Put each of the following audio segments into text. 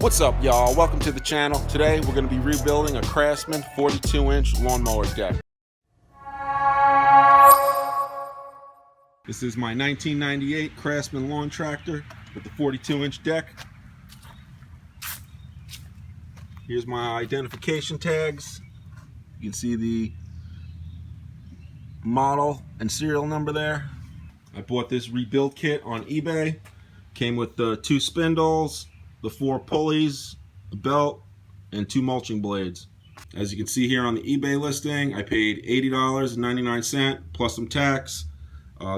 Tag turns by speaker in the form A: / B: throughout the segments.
A: What's up, y'all? Welcome to the channel. Today we're going to be rebuilding a Craftsman 42-inch lawnmower deck. This is my 1998 Craftsman lawn tractor with the 42-inch deck. Here's my identification tags. You can see the model and serial number there. I bought this rebuild kit on eBay. Came with the 2 spindles, the 4 pulleys, the belt, and 2 mulching blades. As you can see here on the eBay listing, I paid $80.99 plus some tax.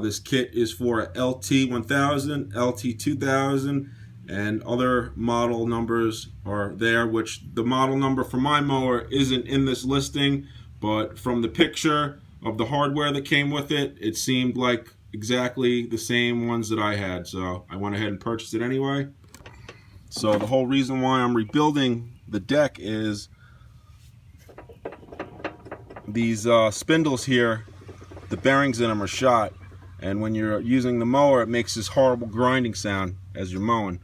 A: This kit is for a LT1000, LT2000, and other model numbers are there, which the model number for my mower isn't in this listing, but from the picture of the hardware that came with it, it seemed like exactly the same ones that I had, so I went ahead and purchased it anyway. So the whole reason why I'm rebuilding the deck is these spindles here, the bearings in them are shot, and when you're using the mower it makes this horrible grinding sound as you're mowing.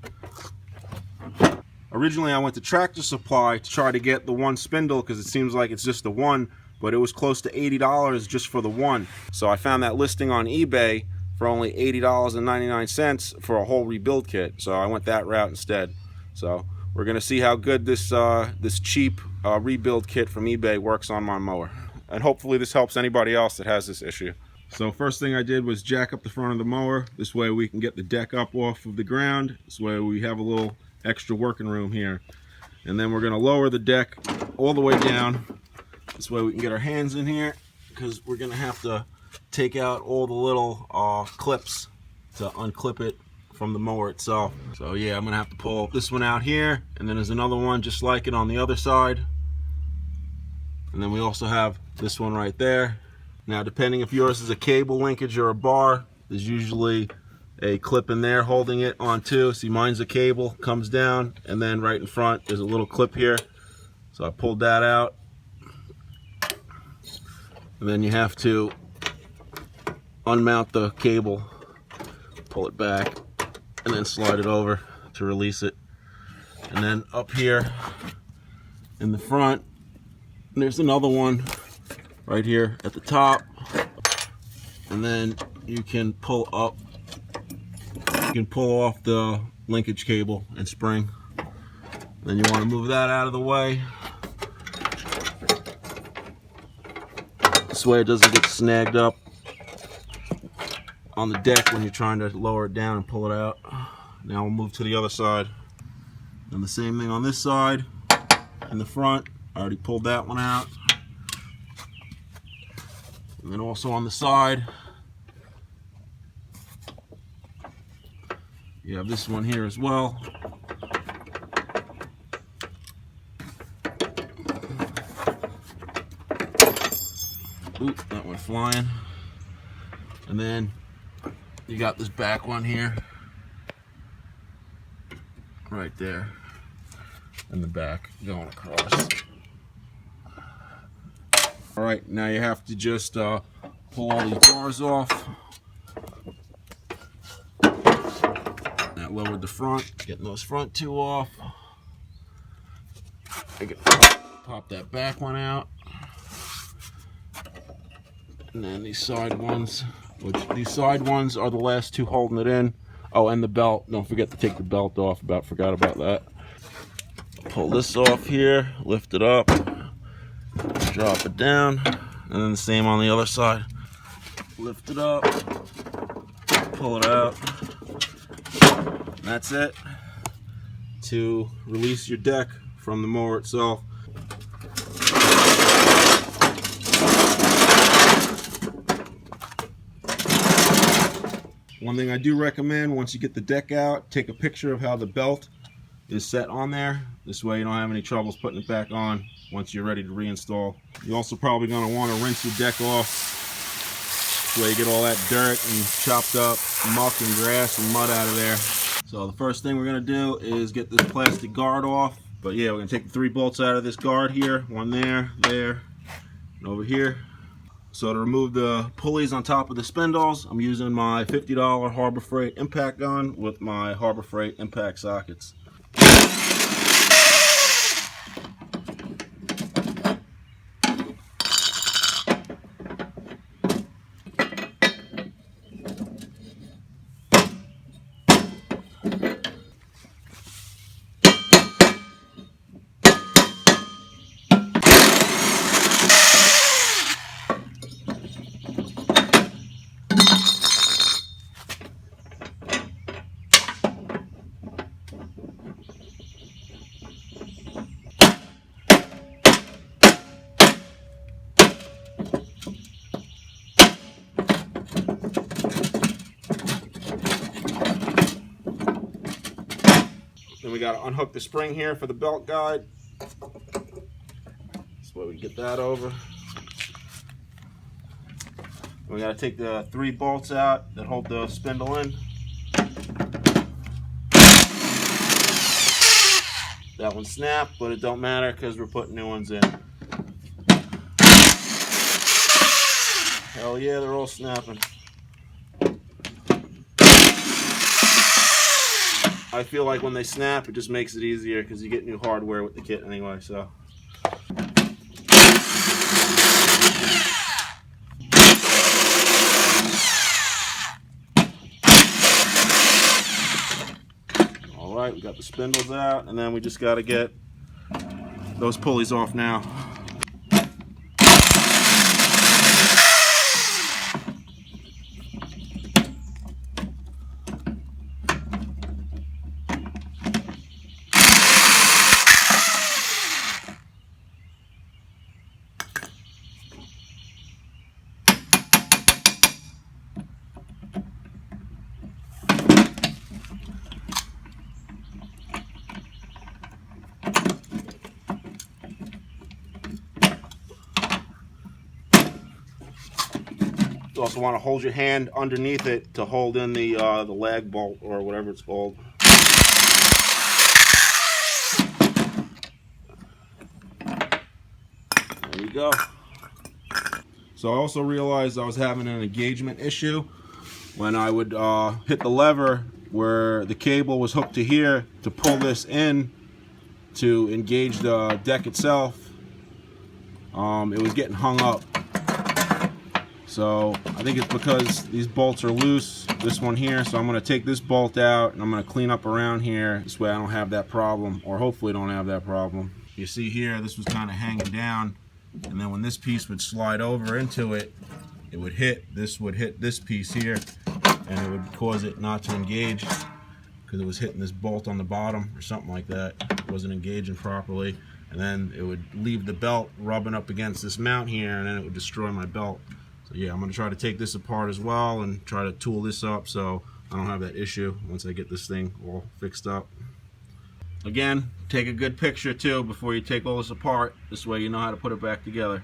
A: Originally I went to Tractor Supply to try to get the 1 spindle because it seems like it's just the one, but it was close to $80 just for the one. So I found that listing on eBay for only $80.99 for a whole rebuild kit. So I went that route instead. So we're gonna see how good this this cheap rebuild kit from eBay works on my mower. And hopefully this helps anybody else that has this issue. So first thing I did was jack up the front of the mower. This way we can get the deck up off of the ground. This way we have a little extra working room here. And then we're gonna lower the deck all the way down. This way we can get our hands in here, because we're gonna have to take out all the little clips to unclip it from the mower itself. So yeah, I'm gonna have to pull this one out here, and then there's another one just like it on the other side. And then we also have this one right there. Now depending if yours is a cable linkage or a bar, there's usually a clip in there holding it on too. See, mine's a cable, comes down, and then right in front there's a little clip here. So I pulled that out. And then you have to unmount the cable, pull it back, and then slide it over to release it. And then up here in the front, there's another one right here at the top. And then you can pull up, you can pull off the linkage cable and spring. Then you want to move that out of the way. This way it doesn't get snagged up on the deck when you're trying to lower it down and pull it out. Now we'll move to the other side. And the same thing on this side. In the front, I already pulled that one out. And then also on the side, you have this one here as well. Oop, that went flying. And then you got this back one here, right there, and the back going across. All right, now you have to just pull all these bars off. That lowered the front, getting those front 2 off. I can pop that back one out. And then these side ones, which these side ones are the last 2 holding it in. Oh, and the belt. Don't forget to take the belt off. Forgot about that. Pull this off here, lift it up, drop it down, and then the same on the other side. Lift it up, pull it out. And that's it to release your deck from the mower itself. One thing I do recommend, once you get the deck out, take a picture of how the belt is set on there. This way you don't have any troubles putting it back on once you're ready to reinstall. You're also probably going to want to rinse your deck off. This way you get all that dirt and chopped up muck and grass and mud out of there. So the first thing we're going to do is get this plastic guard off. But yeah, we're going to take the 3 bolts out of this guard here. One there, there, and over here. So to remove the pulleys on top of the spindles, I'm using my $50 Harbor Freight impact gun with my Harbor Freight impact sockets. we got to unhook the spring here for the belt guide. This way we get that over. We got to take the 3 bolts out that hold the spindle in. That one snapped, but it don't matter because we're putting new ones in. Hell yeah, they're all snapping. I feel like when they snap, it just makes it easier because you get new hardware with the kit anyway, so. Alright, we got the spindles out, and then we just got to get those pulleys off now. You also want to hold your hand underneath it to hold in the lag bolt or whatever it's called. There you go. So I also realized I was having an engagement issue when I would hit the lever where the cable was hooked to here to pull this in to engage the deck itself. It was getting hung up. So I think it's because these bolts are loose, this one here, so I'm going to take this bolt out and I'm going to clean up around here. This way I don't have that problem, or hopefully don't have that problem. You see here, this was kind of hanging down, and then when this piece would slide over into it, it would hit, this would hit this piece here, and it would cause it not to engage because it was hitting this bolt on the bottom or something like that. It wasn't engaging properly, and then it would leave the belt rubbing up against this mount here, and then it would destroy my belt. So yeah, I'm going to try to take this apart as well and try to tool this up so I don't have that issue once I get this thing all fixed up. Again, take a good picture too before you take all this apart. This way you know how to put it back together.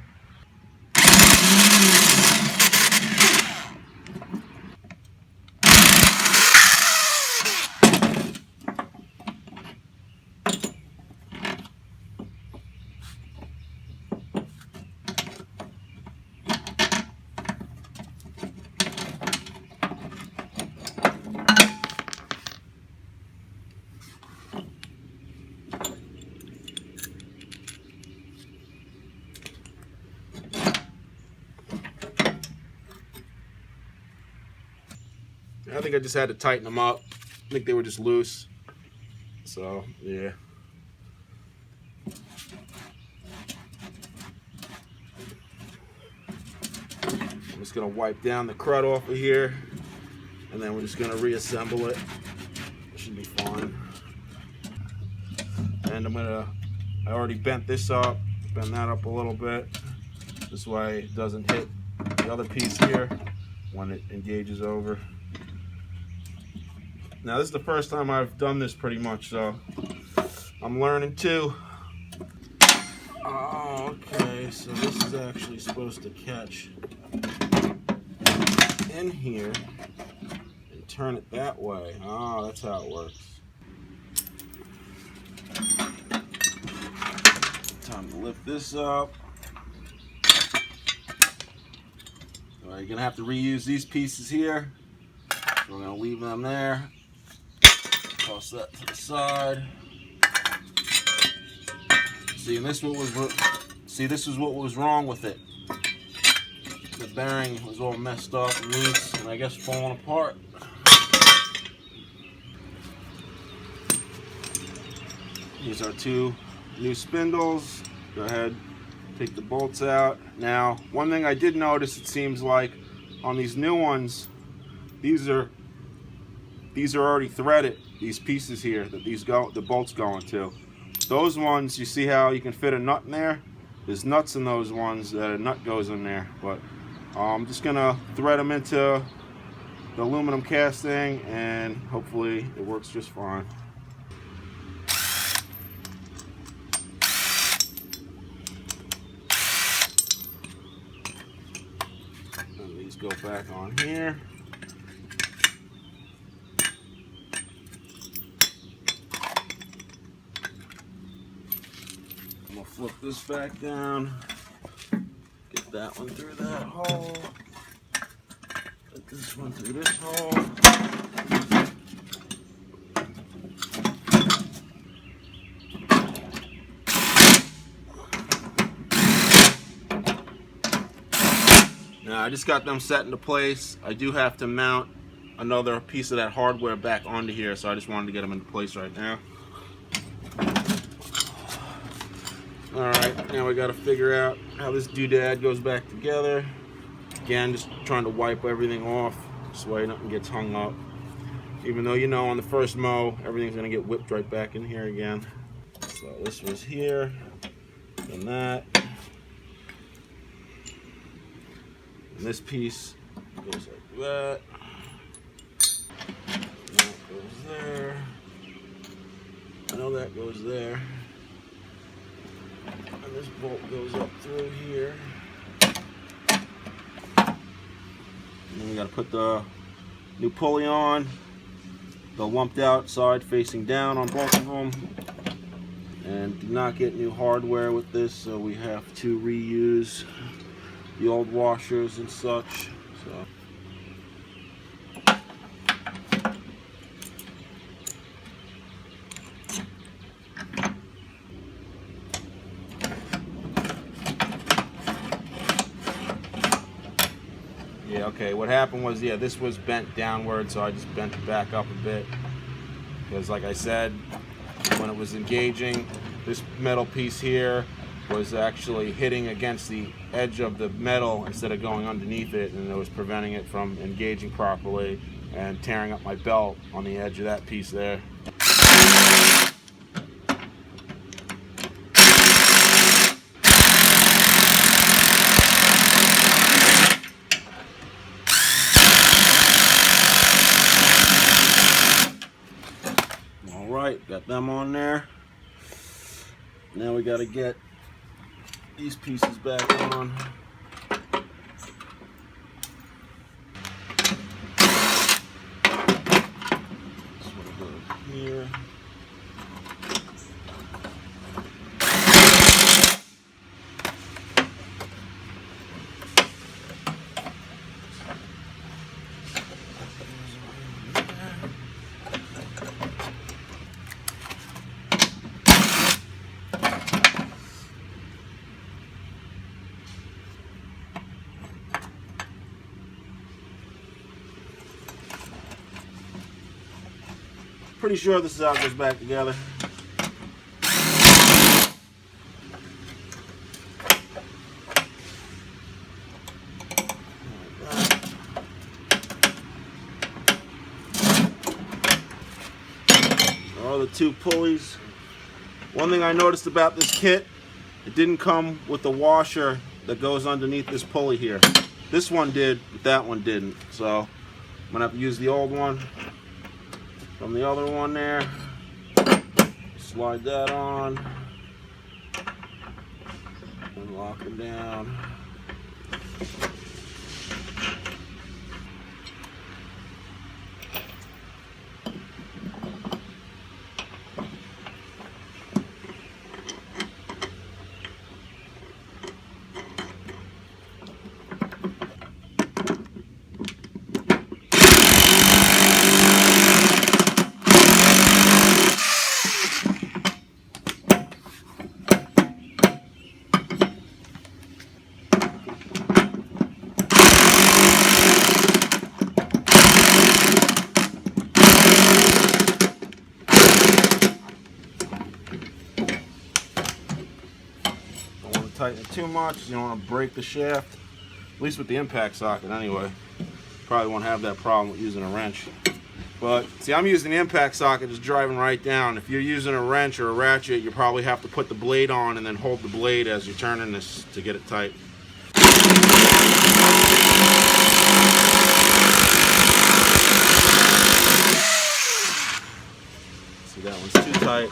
A: I think I just had to tighten them up. I think they were just loose. So, yeah. I'm just going to wipe down the crud off of here, and then we're just going to reassemble it. It should be fine. And I already bent this up, bend that up a little bit. This way it doesn't hit the other piece here when it engages over. Now this is the first time I've done this pretty much, so I'm learning too. Oh, okay, so this is actually supposed to catch in here and turn it that way. Oh, that's how it works. Time to lift this up. All right, you're gonna have to reuse these pieces here. So we're gonna leave them there. Toss that to the side. See, and this is what was wrong with it. The bearing was all messed up and loose, and I guess falling apart. These are 2 new spindles. Go ahead, take the bolts out. Now, one thing I did notice, it seems like on these new ones, these are already threaded. These pieces here that the bolts go into. Those ones, you see how you can fit a nut in there? There's nuts in those ones that a nut goes in there. But I'm just gonna thread them into the aluminum casting, and hopefully it works just fine. go back on here. I'm gonna flip this back down. Get that one through that hole. Put this one through this hole. Now I just got them set into place. I do have to mount another piece of that hardware back onto here, so I just wanted to get them into place right now. Alright, now we got to figure out how this doodad goes back together. Again, just trying to wipe everything off this way nothing gets hung up. Even though, you know, on the first mow, everything's going to get whipped right back in here again. So this was here, and that. And this piece goes like that. And that goes there. I know that goes there. And this bolt goes up through here. And then we got to put the new pulley on. The lumped out side facing down on both of them. And did not get new hardware with this, so we have to reuse the old washers and such. So yeah, okay, what happened was, yeah, this was bent downward, so I just bent it back up a bit. Because like I said, when it was engaging, this metal piece here was actually hitting against the edge of the metal instead of going underneath it, and it was preventing it from engaging properly and tearing up my belt on the edge of that piece there. Alright, got them on there. Now we got to get these pieces back on. This one goes here. Pretty sure this is how it goes back together. All the two pulleys. One thing I noticed about this kit, it didn't come with the washer that goes underneath this pulley here. This one did, but that one didn't. So I'm gonna have to use the old one from the other one there. Slide that on and lock it down. Tighten it too much, you don't want to break the shaft, at least with the impact socket anyway. Probably won't have that problem with using a wrench. But see, I'm using the impact socket just driving right down. If you're using a wrench or a ratchet, you probably have to put the blade on and then hold the blade as you're turning this to get it tight. See, that one's too tight.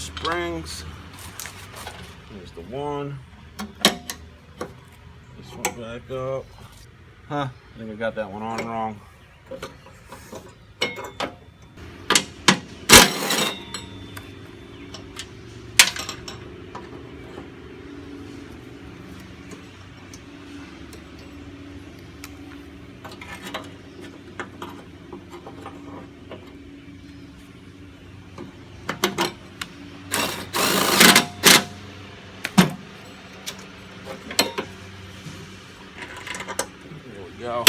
A: springs. Here's the one. This one back up. Huh, I think I got that one on wrong. Go.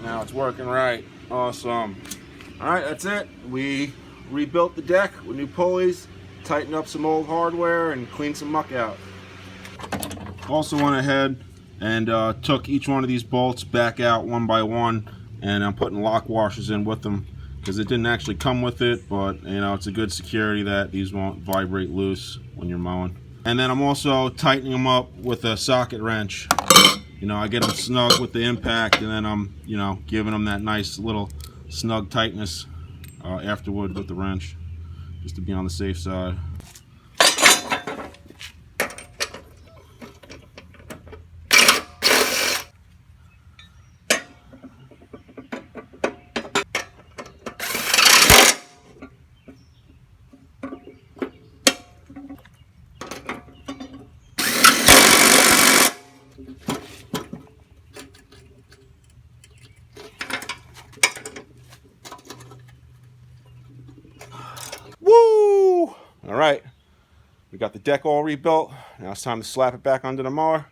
A: Now it's working right. Awesome. Alright, that's it. We rebuilt the deck with new pulleys, tightened up some old hardware, and cleaned some muck out. Also went ahead and took each one of these bolts back out one by one, and I'm putting lock washers in with them because it didn't actually come with it, but you know, it's a good security that these won't vibrate loose when you're mowing. And then I'm also tightening them up with a socket wrench. You know, I get them snug with the impact, and then I'm, you know, giving them that nice little snug tightness afterward with the wrench, just to be on the safe side. Woo! All right, we got the deck all rebuilt. Now it's time to slap it back under the mower.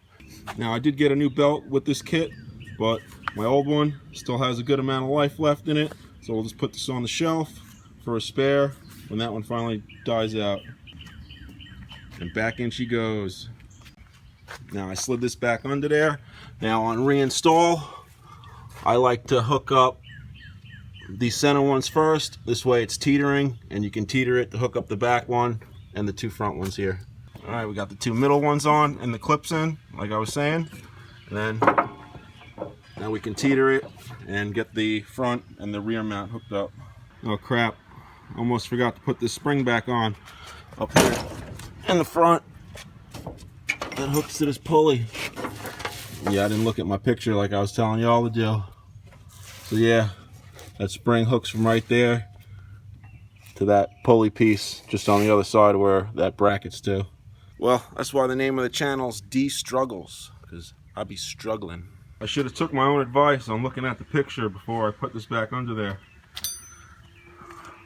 A: Now I did get a new belt with this kit, but my old one still has a good amount of life left in it, so we'll just put this on the shelf for a spare when that one finally dies out. And back in she goes. Now I slid this back under there. Now on reinstall, I like to hook up these center ones first. This way it's teetering, and you can teeter it to hook up the back one and the two front ones here. All right, we got the two middle ones on and the clips in, like I was saying. And then now we can teeter it and get the front and the rear mount hooked up. Oh crap, almost forgot to put this spring back on up here in the front that hooks to this pulley. Yeah, I didn't look at my picture like I was telling y'all to do. So yeah, that spring hooks from right there to that pulley piece just on the other side where that bracket's to. Well, that's why the name of the channel is D-Struggles, because I be struggling. I should have took my own advice on looking at the picture before I put this back under there.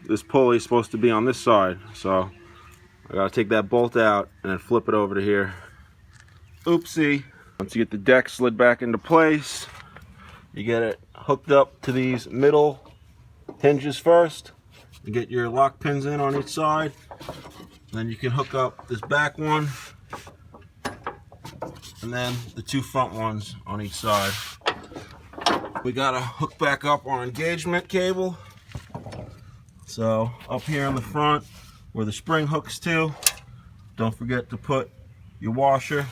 A: This pulley is supposed to be on this side, so I gotta take that bolt out and then flip it over to here. Oopsie. Once you get the deck slid back into place, you get it hooked up to these middle hinges first. You get your lock pins in on each side. Then you can hook up this back one, and then the two front ones on each side. We gotta hook back up our engagement cable. So up here on the front where the spring hooks to, don't forget to put your washer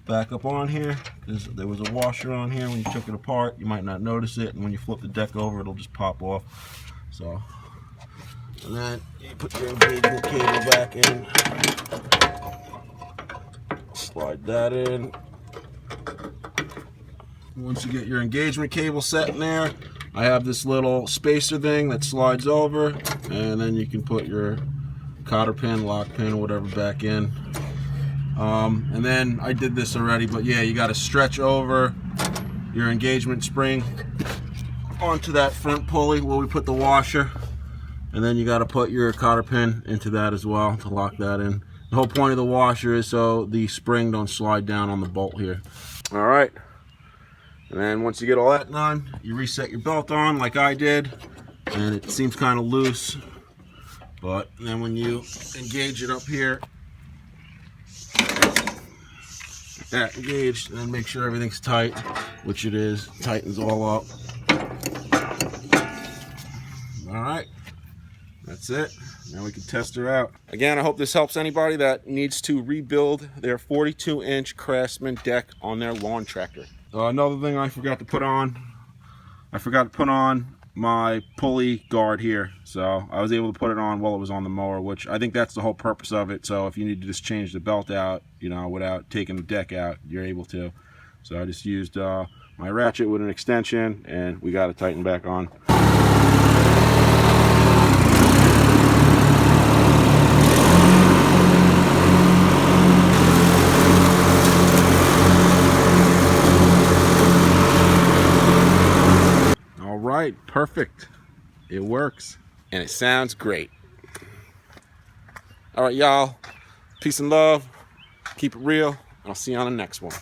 A: back up on here, because there was a washer on here when you took it apart. You might not notice it, and when you flip the deck over, it'll just pop off. So, and then you put your engagement cable back in, slide that in. Once you get your engagement cable set in there, I have this little spacer thing that slides over, and then you can put your cotter pin, lock pin, whatever back in. And then I did this already, but yeah, you got to stretch over your engagement spring onto that front pulley where we put the washer, and then you got to put your cotter pin into that as well to lock that in. The whole point of the washer is so the spring don't slide down on the bolt here. All right, and then once you get all that done, you reset your belt on like I did, and it seems kind of loose, but then when you engage it up here, that engaged, and then make sure everything's tight, which it is. Tightens all up. All right, that's it. Now we can test her out. Again, I hope this helps anybody that needs to rebuild their 42-inch Craftsman deck on their lawn tractor. Another thing I forgot to put on my pulley guard here, so I was able to put it on while it was on the mower, which I think that's the whole purpose of it. So if you need to just change the belt out, you know, without taking the deck out, you're able to. So I just used my ratchet with an extension, and we got it tightened back on. Right, perfect. It works and it sounds great. All right, y'all, peace and love, keep it real, and I'll see you on the next one.